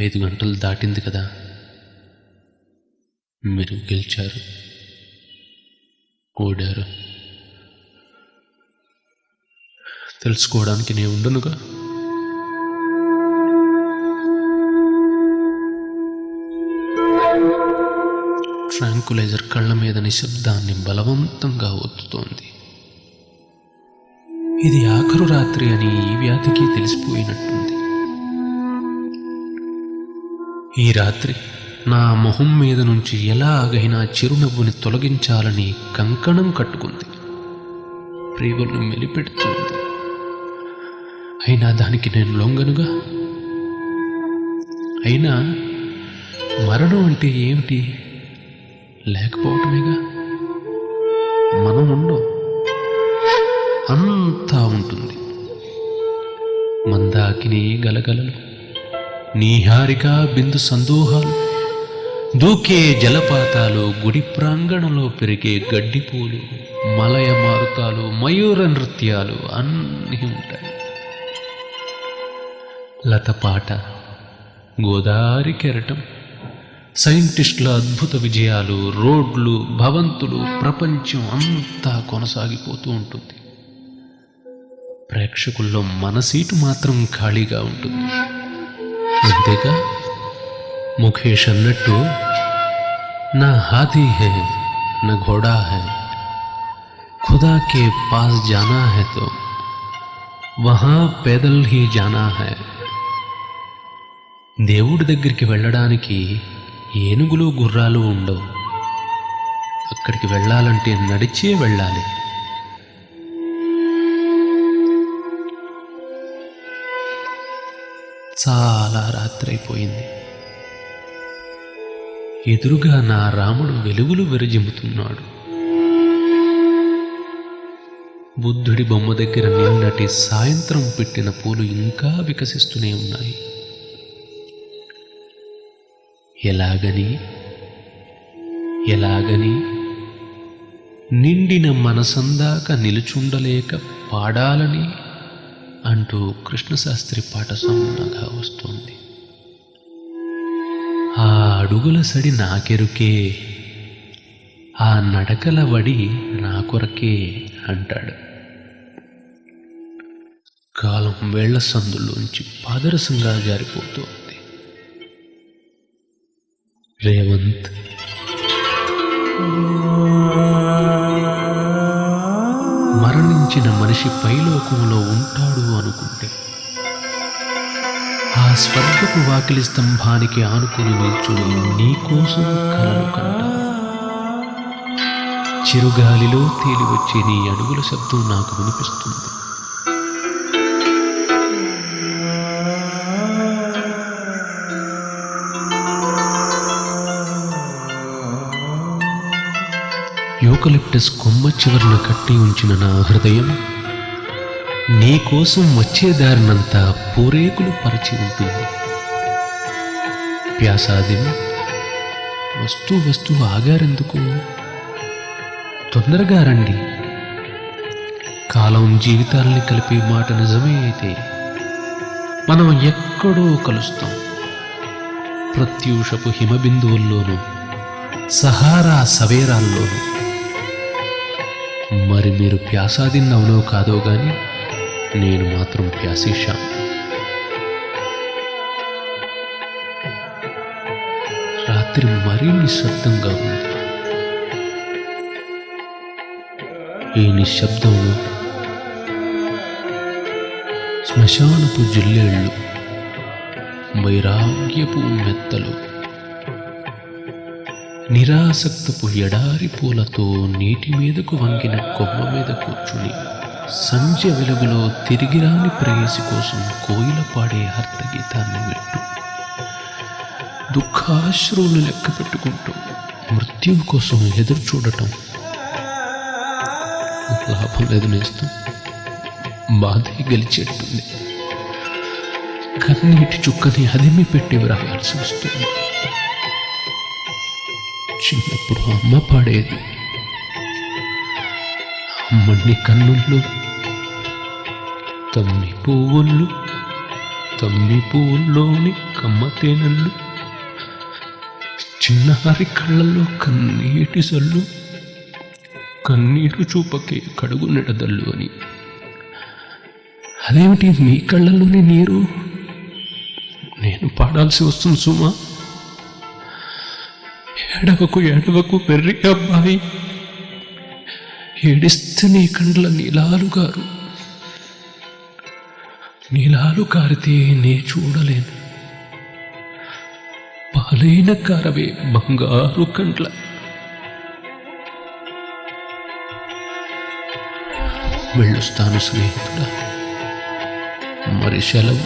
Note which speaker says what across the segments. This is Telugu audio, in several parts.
Speaker 1: 5 గంటలు దాటింది కదా, మీరు గెలిచారు, ఓడారు. తెలుసుకోవడానికి నేను ఉండనుగా. ట్రాంకులైజర్ కళ్ళ మీద నిశ్శబ్దాన్ని బలవంతంగా ఒత్తుతోంది. ఇది ఆఖరు రాత్రి అని ఈ వ్యాధికి తెలిసిపోయినట్టుంది. ఈ రాత్రి నా మొహం మీద నుంచి ఎలాగైనా చిరునవ్వుని తొలగించాలని కంకణం కట్టుకుంది. ప్రేగులను మెలిపెడుతుంది. అయినా దానికి నేను లొంగనుగా. అయినా మరణం అంటే ఏమిటి? లేకపోవటమేగా. మనం ఉండం, అంతా ఉంటుంది. మందాకిని గలగలలు, నీహారిక బిందు సందోహాలు, దూకే జలపాతాలు, గుడి ప్రాంగణంలో పెరిగే గడ్డిపూలు, మలయ మారుతాలు, మయూర నృత్యాలు అన్నీ ఉంటాయి. లతపాట, గోదావరి కెరటం, సైంటిస్టుల అద్భుత విజయాలు, రోడ్లు, భవంతులు, ప్రపంచం అంతా కొనసాగిపోతూ ఉంటుంది. ప్రేక్షకుల్లో మన సీటు మాత్రం ఖాళీగా ఉంటుంది. అంతేగా ముఖేష్ అన్నట్టు, నా హాథీ హై నా ఘోడా హై, ఖుదా కే పాస్ జానా హై తో వహా పేదల్ హీ జానా హై. దేవుడి దగ్గరికి వెళ్ళడానికి ఏనుగులు గుర్రాలు ఉండవు. అక్కడికి వెళ్ళాలంటే నడిచే వెళ్ళాలి. చాలా రాత్రి అయిపోయింది. ఎదురుగా నా రాముడు వెలుగులు విరజిమ్ముతున్నాడు. బుద్ధుడి బొమ్మ దగ్గర నిన్నటి సాయంత్రం పెట్టిన పూలు ఇంకా వికసిస్తూనే ఉన్నాయి. ఎలాగని నిండిన మనసందాక నిలుచుండలేక పాడాలని అంటూ కృష్ణశాస్త్రి పాట సన్నగా వస్తోంది. ఆ అడుగుల సడి నాకెరుకే, ఆ నడకల వడి నా కొరకే అంటాడు. కాలం వేళ్ల సందుల్లోంచి పాదరసంగా జారిపోతోంది. రేవంత్ మరణించిన మనిషి పైలోకంలో ఉంటాడు అనుకుంటే, ఆ స్వర్గపు వాకిలి స్తంభానికి ఆనుకుని నిల్చుని నీకోసం కలలు కంటా. చిరుగాలిలో తేలి వచ్చే నీ అడుగుల శబ్దం నాకు వినిపిస్తుంది. యూకలిప్టస్ కొమ్మ చివరన కట్టి ఉంచిన నా హృదయం నీకోసం వచ్చే దారినంతా పూరేకులు పరిచి ఉంటుంది. ప్యాసాదిం, వస్తూ ఆగారెందుకు? తొందరగా రండి. కాలం జీవితాలని కలిపే మాట నిజమే అయితే మనం ఎక్కడో కలుస్తాం. ప్రత్యూషపు హిమబిందువుల్లోనూ, సహారా సవేరాల్లోనూ. మరి మీరు ప్యాసాదిన్ అవునో కాదో గాని నేను మాత్రం ప్యాసేషా. రాత్రి మరీ నిశ్శబ్దంగా ఉంది. ఈ నిశ్శబ్దంలో శ్మశానపు జిల్లేళ్ళు, వైరాగ్యపు మెత్తలు, నిరాసక్తపు ఎడారి పూలతో నీటి మీదకు వంగిన కొమ్మ మీద కూర్చుని సంధ్య వెలుగులో తిరిగిరాని ప్రేయసి కోసం కోయిల పాడే హర్తగీతాన్ని వింటూ, దుఃఖాశ్రువులు లెక్క పెట్టుకుంటూ మృత్యువు కోసం ఎదురు చూడటం లాభం లేదు నేస్తం. బాధే గెలిచేట్టుంది. కన్నీటి చుక్కని అదిమి పెట్టి వ్రాయాల్సి వస్తుంది. చిన్నప్పుడు అమ్మ పాడేది, అమ్మని కన్నుళ్ళు తమ్మి పువ్వుల్లోని కమ్మతేనన్ను, చిన్నారి కళ్ళల్లో కన్నీటి సొల్లు, కన్నీరు చూపకే కడుగు నిడదల్లు అని. అదేమిటి మీ కళ్ళల్లోనే నీరు? నేను పాడాల్సి వస్తుంది సుమా. ఏడవకు ఏడవకు వెర్రి అబ్బాయి, ఏడిస్తే నీ కండ్ల నీలాలు కారితే నే చూడలేను. పాలైన కారవే బంగారు కండ్ల. వెళ్ళొస్తాను స్నేహితుడా, మరి సెలవు.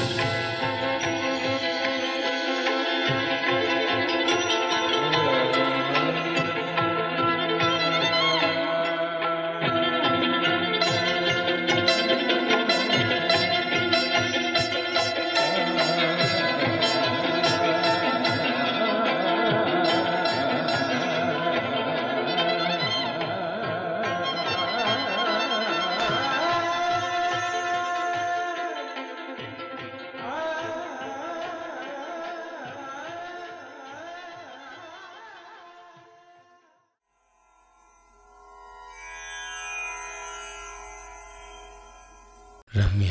Speaker 2: రమ్య.